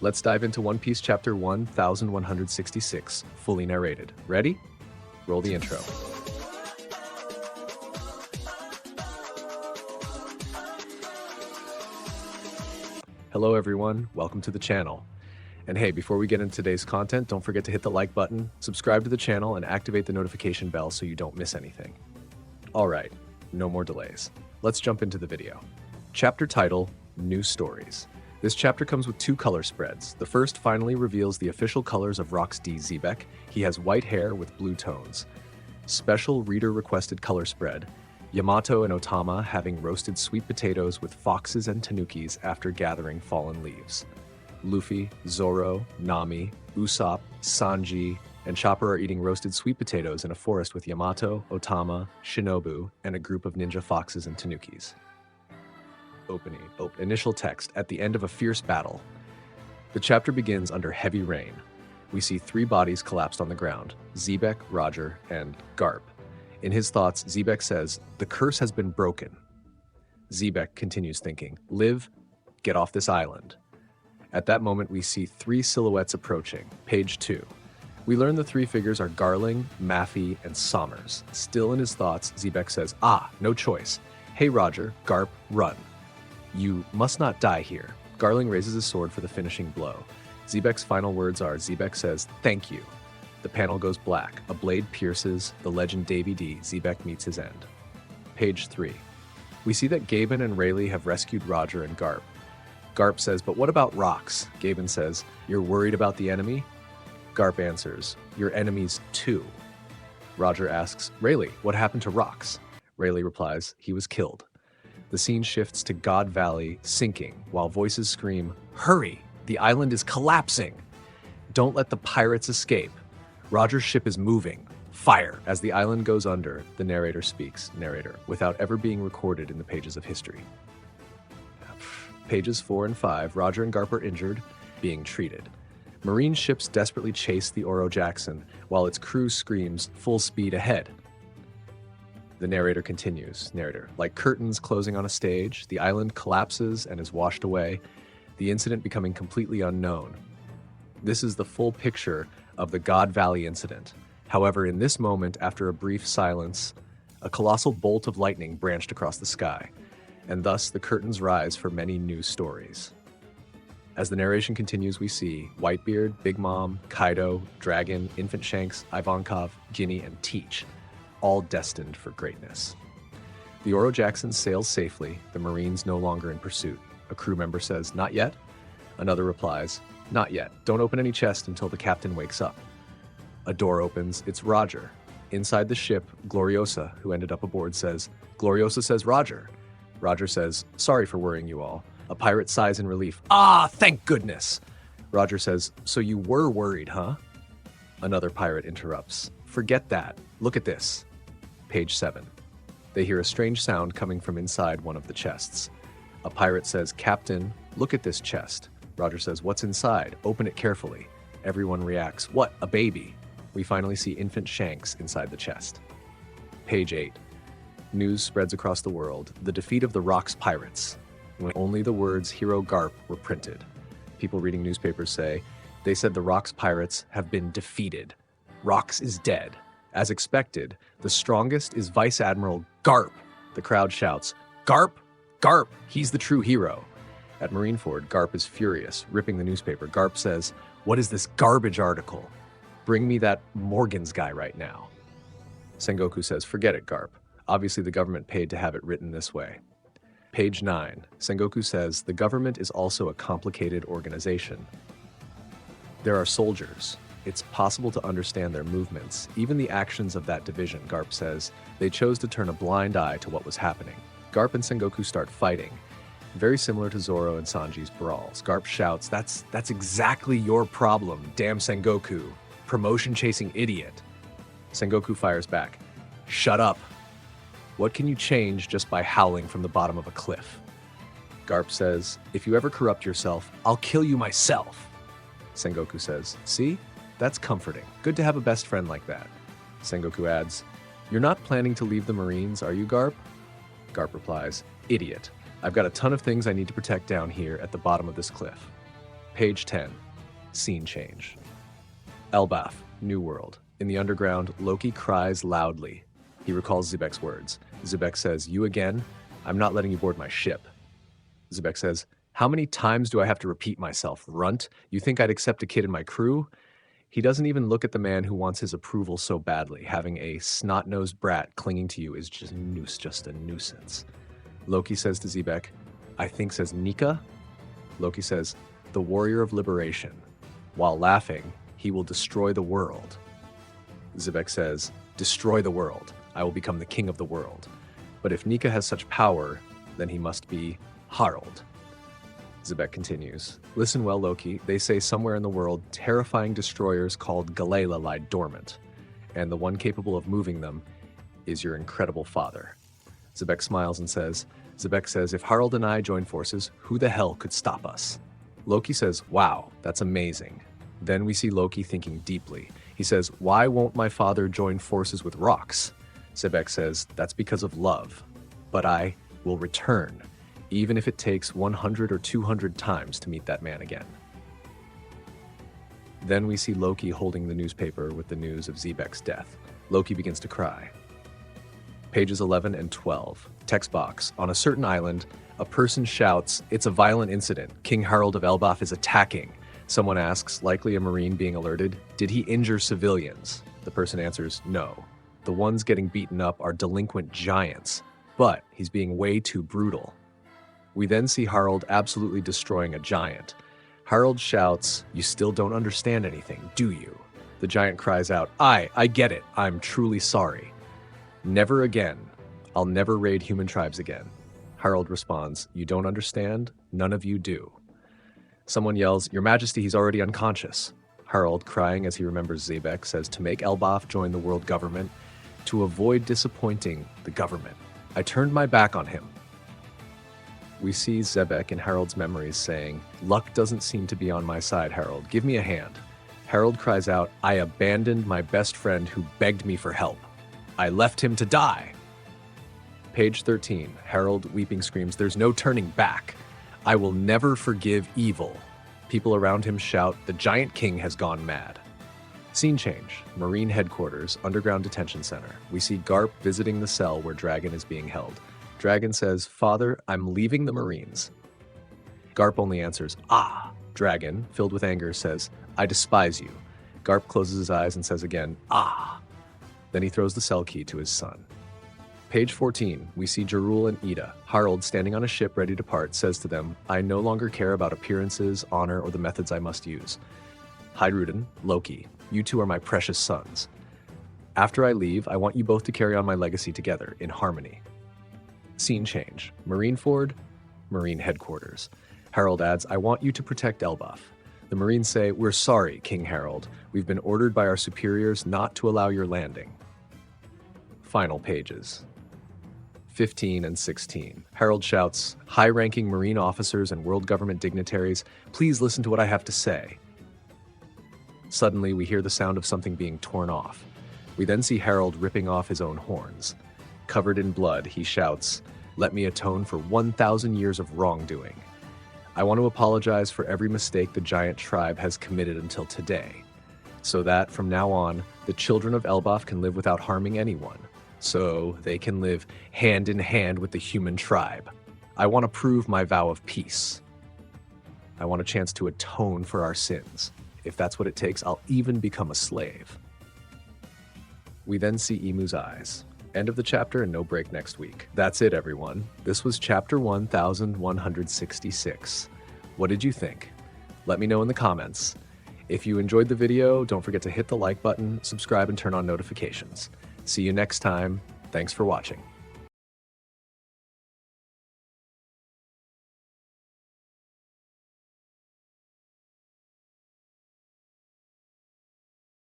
Let's dive into One Piece Chapter 1166, fully narrated. Ready? Roll the intro. Hello everyone, welcome to the channel. And hey, before we get into today's content, don't forget to hit the like button, subscribe to the channel, and activate the notification bell so you don't miss anything. Alright, no more delays. Let's jump into the video. Chapter title, New Stories. This chapter comes with two color spreads. The first finally reveals the official colors of Rock's D. Zebeck. He has white hair with blue tones. Special reader-requested color spread. Yamato and Otama having roasted sweet potatoes with foxes and tanukis after gathering fallen leaves. Luffy, Zoro, Nami, Usopp, Sanji, and Chopper are eating roasted sweet potatoes in a forest with Yamato, Otama, Shinobu, and a group of ninja foxes and tanukis. Initial text, at the end of a fierce battle. The chapter begins under heavy rain. We see three bodies collapsed on the ground, Zebeck, Roger, and Garp. In his thoughts, Zebeck says, "The curse has been broken." Zebeck continues thinking, "Live, get off this island." At that moment, we see three silhouettes approaching. Page 2. We learn the three figures are Garling, Maffy, and Sommers. Still in his thoughts, Zebeck says, no choice. Hey Roger, Garp, run. You must not die here. Garling raises his sword for the finishing blow. Zebeck's final words are, Zebeck says, "Thank you." The panel goes black. A blade pierces. The legend Davy D. Zebeck meets his end. Page 3. We see that Gaben and Rayleigh have rescued Roger and Garp. Garp says, "But what about rocks?" Gaben says, "You're worried about the enemy?" Garp answers, "Your enemies too." Roger asks, "Rayleigh, what happened to rocks?" Rayleigh replies, "He was killed." The scene shifts to God Valley, sinking, while voices scream, "Hurry! The island is collapsing! Don't let the pirates escape! Roger's ship is moving! Fire!" As the island goes under, the narrator speaks, without ever being recorded in the pages of history. Pages 4 and 5, Roger and Garp are injured, being treated. Marine ships desperately chase the Oro Jackson, while its crew screams, "Full speed ahead!" The narrator continues, like curtains closing on a stage, the island collapses and is washed away, the incident becoming completely unknown. This is the full picture of the God Valley incident. However, in this moment, after a brief silence, a colossal bolt of lightning branched across the sky, and thus the curtains rise for many new stories. As the narration continues, we see Whitebeard, Big Mom, Kaido, Dragon, Infant Shanks, Ivankov, Ginny, and Teach, all destined for greatness. The Oro Jackson sails safely, the Marines no longer in pursuit. A crew member says, "Not yet?" Another replies, "Not yet. Don't open any chest until the captain wakes up." A door opens. It's Roger. Inside the ship, Gloriosa, who ended up aboard, says, "Gloriosa says Roger." Roger says, "Sorry for worrying you all." A pirate sighs in relief. Thank goodness!" Roger says, "So you were worried, huh?" Another pirate interrupts. "Forget that. Look at this." Page 7. They hear a strange sound coming from inside one of the chests. A pirate says, "Captain, look at this chest." Roger says, "What's inside? Open it carefully." Everyone reacts, "What, a baby?" We finally see Infant Shanks inside the chest. Page 8. News spreads across the world. The defeat of the Rocks pirates. When only the words Hero Garp were printed. People reading newspapers say, they said the Rocks pirates have been defeated. Rocks is dead. As expected, the strongest is Vice Admiral Garp. The crowd shouts, "Garp! Garp! He's the true hero." At Marineford, Garp is furious, ripping the newspaper. Garp says, "What is this garbage article? Bring me that Morgan's guy right now." Sengoku says, "Forget it, Garp. Obviously the government paid to have it written this way." Page 9. Sengoku says, "The government is also a complicated organization. There are soldiers. It's possible to understand their movements, even the actions of that division," Garp says. "They chose to turn a blind eye to what was happening." Garp and Sengoku start fighting, very similar to Zoro and Sanji's brawls. Garp shouts, That's exactly your problem, damn Sengoku. Promotion-chasing idiot." Sengoku fires back, "Shut up. What can you change just by howling from the bottom of a cliff?" Garp says, "If you ever corrupt yourself, I'll kill you myself." Sengoku says, "See? That's comforting. Good to have a best friend like that." Sengoku adds, "You're not planning to leave the Marines, are you, Garp?" Garp replies, "Idiot. I've got a ton of things I need to protect down here at the bottom of this cliff." Page 10. Scene change. Elbaf, New World. In the underground, Loki cries loudly. He recalls Zebeck's words. Zebeck says, "You again? I'm not letting you board my ship." Zebeck says, "How many times do I have to repeat myself, runt? You think I'd accept a kid in my crew?" He doesn't even look at the man who wants his approval so badly. Having a snot-nosed brat clinging to you is just a nuisance. Loki says to Zebeck, "I think," says Nika. Loki says, "The warrior of liberation. While laughing, he will destroy the world." Zebeck says, "Destroy the world. I will become the king of the world. But if Nika has such power, then he must be Harald." Zebeck continues, "Listen well, Loki. They say somewhere in the world, terrifying destroyers called Galela lie dormant, and the one capable of moving them is your incredible father." Zebeck smiles and says, Zebeck says, "If Harald and I join forces, who the hell could stop us?" Loki says, "Wow, that's amazing." Then we see Loki thinking deeply. He says, "Why won't my father join forces with rocks?" Zebeck says, "That's because of love. But I will return, even if it takes 100 or 200 times to meet that man again." Then we see Loki holding the newspaper with the news of Zebeck's death. Loki begins to cry. Pages 11 and 12. Text box. On a certain island, a person shouts, "It's a violent incident. King Harald of Elbaf is attacking." Someone asks, likely a Marine being alerted, "Did he injure civilians?" The person answers, "No. The ones getting beaten up are delinquent giants, but he's being way too brutal." We then see Harald absolutely destroying a giant. Harald shouts, "You still don't understand anything, do you?" The giant cries out, I get it. I'm truly sorry. Never again. I'll never raid human tribes again." Harald responds, "You don't understand? None of you do." Someone yells, "Your Majesty, he's already unconscious." Harald, crying as he remembers Zebeck, says, "To make Elbaf join the world government, to avoid disappointing the government, I turned my back on him." We see Zebeck in Harald's memories saying, "Luck doesn't seem to be on my side, Harald. Give me a hand." Harald cries out, "I abandoned my best friend who begged me for help. I left him to die." Page 13. Harald, weeping, screams, "There's no turning back. I will never forgive evil." People around him shout, "The giant king has gone mad." Scene change. Marine headquarters, underground detention center. We see Garp visiting the cell where Dragon is being held. Dragon says, "Father, I'm leaving the Marines." Garp only answers, "Ah." Dragon, filled with anger, says, "I despise you." Garp closes his eyes and says again, "Ah." Then he throws the cell key to his son. Page 14, we see Jarul and Ida. Harald, standing on a ship ready to part, says to them, "I no longer care about appearances, honor, or the methods I must use. Heidruden, Loki, you two are my precious sons. After I leave, I want you both to carry on my legacy together, in harmony." Scene change. Marineford, Marine headquarters. Harald adds, "I want you to protect Elbaf." The Marines say, "We're sorry, King Harald. We've been ordered by our superiors not to allow your landing." Final pages. 15 and 16. Harald shouts, "High-ranking Marine officers and world government dignitaries, please listen to what I have to say." Suddenly, we hear the sound of something being torn off. We then see Harald ripping off his own horns. Covered in blood, he shouts, "Let me atone for 1,000 years of wrongdoing. I want to apologize for every mistake the giant tribe has committed until today, so that, from now on, the children of Elbaf can live without harming anyone, so they can live hand in hand with the human tribe. I want to prove my vow of peace. I want a chance to atone for our sins. If that's what it takes, I'll even become a slave." We then see Emu's eyes. End of the chapter and no break next week. That's it, everyone. This was chapter 1166. What did you think? Let me know in the comments. If you enjoyed the video, don't forget to hit the like button, subscribe, and turn on notifications. See you next time. Thanks for watching.